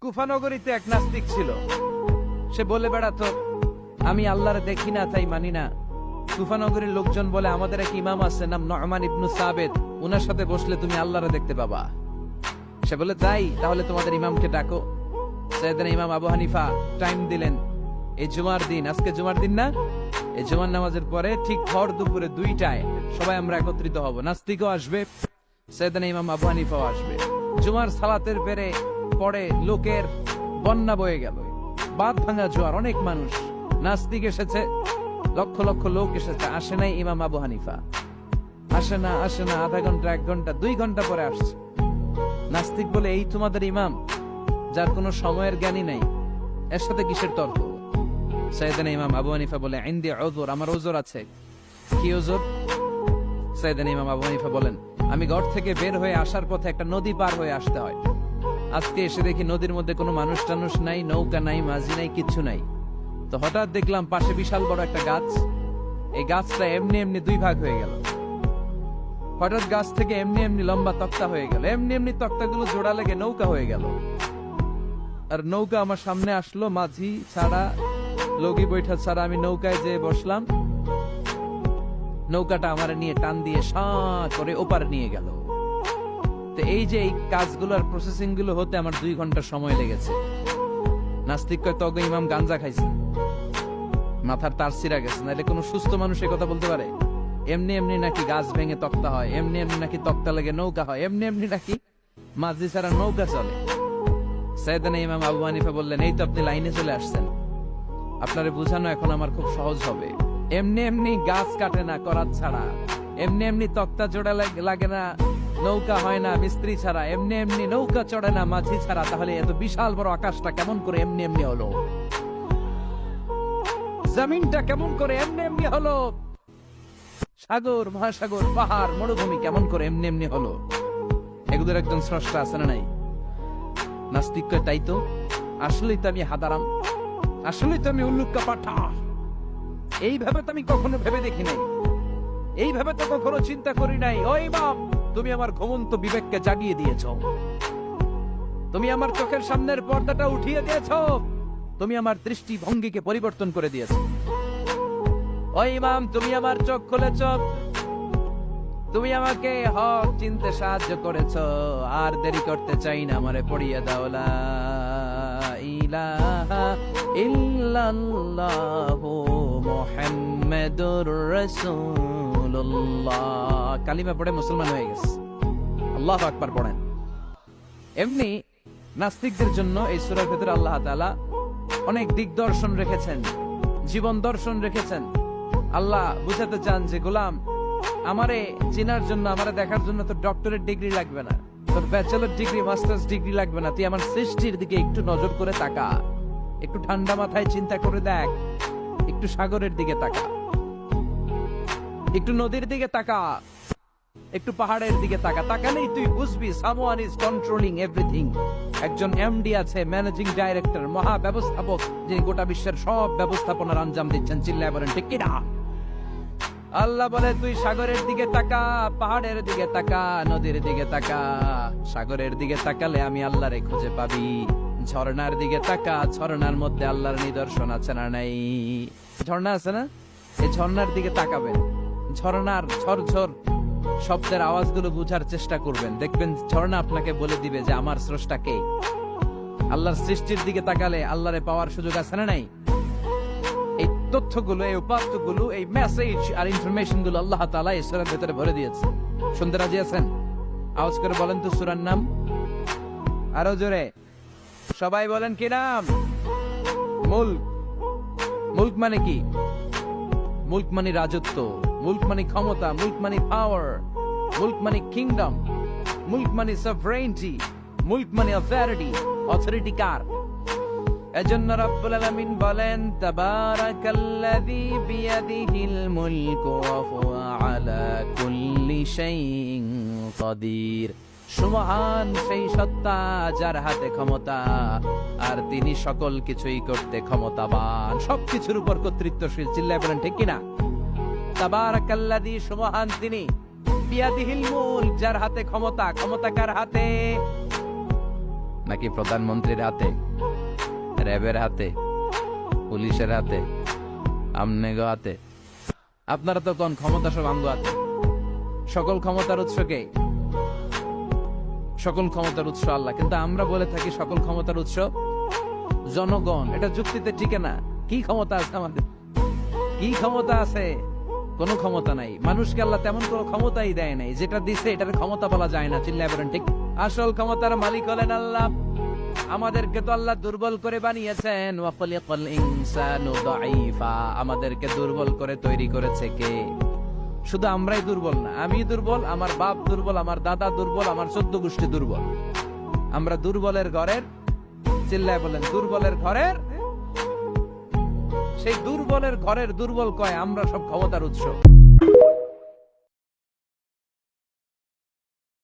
কুফানগরীতে এক নাস্তিক ছিল। সে বলে বেড়াতো, আমি আল্লাহরে দেখি না তাই মানি না। কুফানগরীর লোকজন বলে, আমাদের এক ইমাম আছে নাম নু'মান ইবনে সাবিত, উনার সাথে বসলে তুমি আল্লাহরে দেখতে পাবা। সে বলে, তাই তাহলে তোমাদের ইমামকে ডাকো। সাইয়েদনা ইমাম আবু হানিফা টাইম দিলেন, এই জুমার দিন, আজকে জুমার দিন না, এই জুমার নামাজের পরে ঠিক ভর দুপুরে 2টায় সবাই আমরা একত্রিত হব। নাস্তিকও আসবে, সাইয়েদনা ইমাম আবু হানিফাও আসবে। জুমার সালাতের পরে লোকের বন্যা বয়ে গেল, বাঁধ ভাঙা জোয়ার, অনেক মানুষ। নাস্তিক এসেছে, লক্ষ লক্ষ লোক এসেছে, আসে নাই ইমাম আবু হানিফা। আসে না আধা ঘন্টা, 1 ঘন্টা, 2 ঘন্টা পরে আসছে। নাস্তিক বলে, এই তোমাদের ইমাম যার কোনো সময়ের জ্ঞানী নাই, এর সাথে কিসের তর্ক? সাইয়েদনা ইমাম আবু হানিফা বলে, ইনদি উযর, আমার ওযর আছে। কি ওযর? সাইয়েদনা ইমাম আবু হানিফা বলেন, আমি ঘর থেকে বের হয়ে আসার পথে একটা নদী পার হয়ে আসতে হয়। আজকে এসে দেখি নদীর মধ্যে কোনো মানুষ টানুষ নাই, নৌকা নাই, মাঝি নাই, কিচ্ছু নাই। তো হঠাৎ দেখলাম পাশে বিশাল বড় একটা গাছ। এই গাছটা এমনি এমনি 2 ভাগ হয়ে গেল। হঠাৎ গাছ থেকে এমনি এমনি লম্বা তক্তা হয়ে গেল, এমনি এমনি তক্তাগুলো জোড়া লেগে নৌকা হয়ে গেল। আর নৌকা আমার সামনে আসলো, মাঝি ছাড়া, লগি বৈঠা ছাড়া। আমি নৌকায় যেয়ে বসলাম, নৌকাটা আমার নিয়ে টান দিয়ে সাঁ করে ওপার নিয়ে গেল। তো এই যে এই কাজগুলোর প্রসেসিং গুলো হতে আমার 2 ঘন্টা সময় লেগেছে। নাস্তিক কয়, তগ ইমাম গাঞ্জা খাইছে, মাথার তার ছিঁড়া গেছে, নাহলে কোনো সুস্থ মানুষ এই কথা বলতে পারে? এমনি এমনি নাকি গাছ ভেঙে তক্তা হয়, এমনি এমনি নাকি তক্তা লেগে নৌকা হয়, এমনি এমনি নাকি মাঝি ছাড়া নৌকা চলে? সাইয়েদনা ইমাম আবু হানিফা বললেন, এই তো আপনি লাইনে চলে আসছেন, আপনারে বুঝানো এখন আমার খুব সহজ হবে। এমনি এমনি গাছ কাটে না করাত ছাড়া, এমনি এমনি তক্তা জোড়া লাগে না, নৌকা হয় না মিস্ত্রি ছাড়া, এমনি এমনি নৌকা চড়ে না মাঝি ছাড়া। তাহলে এত বিশাল বড় আকাশটা কেমন করে এমনি এমনি হলো? জমিনটা কেমন করে এমনি এমনি হলো? সাগর, মহাসাগর, পাহাড়, মরুভূমি কেমন করে এমনি এমনি হলো? এগুলোর একজন স্রষ্টা আছে না নাই? নাস্তিক কয়, তাই তো, আসলেই তো আমি হাদারাম, আসলেই তো আমি উল্লুক্কা পাঠা। এইভাবে তো আমি কখনো ভেবে দেখি নাই, এইভাবে তো কখনো চিন্তা করি নাই। ওই বাপ, তুমি আমার ঘুমন্ত বিবেককে জাগিয়ে দিয়েছ, তুমি আমার চোখের সামনের পর্দাটা উঠিয়ে দিয়েছ, তুমি আমার দৃষ্টিভঙ্গিকে পরিবর্তন করে দিয়েছ। ওই ইমাম, তুমি আমার চোখ খুলেছ, তুমি আমাকে হক চিনতে সাহায্য করেছ। আর দেরি করতে চাই না, আমারে পড়িয়ে দাও লা ইলাহা ইল্লাল্লাহু মুহাম্মাদুর রাসূলুল্লাহ। কালিমা পড়ে মুসলমান হয়ে গেছে। আল্লাহু আকবার পড়েন। এমনি নাস্তিকদের জন্য এই সূরার ভিতরে আল্লাহ তাআলা অনেক দিগদর্শন রেখেছেন, জীবন দর্শন রেখেছেন। আল্লাহ বুঝাতে চান যে, গোলাম, আমারে চেনার জন্য, আমারে দেখার জন্য তো ডক্টরেট ডিগ্রি লাগবে না, তোর ব্যাচেলর ডিগ্রি, মাস্টার্স ডিগ্রি লাগবে না। তুই আমার সৃষ্টির দিকে একটু নজর করে তাকা, একটু ঠান্ডা মাথায় চিন্তা করে দেখ, একটু সাগরের দিকে তাকা, একটু নদীর দিকে তাকা, একটু পাহাড়ের দিকে তাকা। তাকালেই তুই বুঝবি সামওয়ান ইজ কন্ট্রোলিং এভরিথিং। একজন এমডি আছে, ম্যানেজিং ডাইরেক্টর, মহা ব্যবস্থাপক, যিনি গোটা বিশ্বের সব ব্যবস্থাপনার আঞ্জাম দিচ্ছেন। চিল্লায় বলেন ঠিক কিনা? আল্লাহ বলে, তুই সাগরের দিকে তাকা, পাহাড়ের দিকে তাকা, নদীর দিকে তাকা। সাগরের দিকে তাকালে আমি আল্লাহরে খুঁজে পাবি। ঝর্ণার দিকে তাকা, ঝর্ণার মধ্যে আল্লাহর নিদর্শন আছে না নাই? ঝর্ণা আছে না? এই ঝর্ণার দিকে তাকাবেন, ঝর্ণার ঝরঝর শব্দের আওয়াজগুলো বুঝার চেষ্টা করবেন, দেখবেন ঝর্ণা আপনাকে বলে দিবে যে আমার স্রষ্টা কে। আল্লাহর সৃষ্টির দিকে তাকালে আল্লাহরে পাওয়ার সুযোগ আছে না নাই? এই তথ্যগুলো, এই উপাত্তগুলো, এই মেসেজ আর ইনফরমেশন গুলো আল্লাহ তাআলা এই সূরার ভিতরে ভরে দিয়েছে। শুনতে রাজি আছেন? আওয়াজ করে বলেন তো সূরার নাম, আরো জোরে সবাই বলেন। কি নাম? মুলক। মুলক মানে কি? মুলক মানে রাজত্ব, মুলক মানে ক্ষমতা, মুলক মানে পাওয়ার, মুলক মানে কিংডম, মুলক মানে সভরেনিটি, মুলক মানে অথরিটি কার? এজন্য রব্বুল আলামিন বলেন, তাবারাকাল্লাযী বিয়াদিহিল মুলকু ওয়া হুয়া আলা কুল্লি শাইইন কাদির। সুবহান সেই সত্তা যার হাতে ক্ষমতা, আর তিনি সকল কিছুই করতে ক্ষমতাবান, সবকিছুর উপর কর্তৃত্বশীল। চিল্লায় বলেন ঠিক কিনা? তাবারাকাল্লাযী, সুবহান তিনি, বিয়াদিহিল মুলক, যার হাতে ক্ষমতা। ক্ষমতা কার হাতে? নাকি প্রধানমন্ত্রীর হাতে, র্যাবের হাতে, পুলিশের হাতে, আমনেগো হাতে? আপনারা তো কোন ক্ষমতা সব আমগো হাতে। সকল ক্ষমতার উৎসকে, সকল ক্ষমতার উৎস আল্লাহ, কিন্তু আমরা বলে থাকি সকল ক্ষমতার উৎস জনগণ। এটা যুক্তিতে টিকে না। কি ক্ষমতা আছে আমাদের? কি ক্ষমতা আছে? কোনো ক্ষমতা নাই। মানুষকে আল্লাহ তেমন কোনো ক্ষমতাই দেয় নাই। যেটা দিছে এটার ক্ষমতা বলা যায় না। চিল্লায় বলেন ঠিক। আসল ক্ষমতার মালিক হলেন আল্লাহ। আমাদেরকে তো আল্লাহ দুর্বল করে বানিয়েছেন। ওয়া খালাকাল ইনসানু দাঈফা। আমাদেরকে দুর্বল করে তৈরি করেছে কে? শুধু আমরাই দুর্বল না, আমি দুর্বল, আমার বাপ দুর্বল, আমার দাদা দুর্বল, আমার 14 গোষ্ঠী দুর্বল। আমরা দুর্বলের ঘরের, চিল্লায় বলেন দুর্বলের ঘরের, সেই দুর্বলের ঘরের দুর্বল কয় আমরা সব ক্ষমতার উৎস।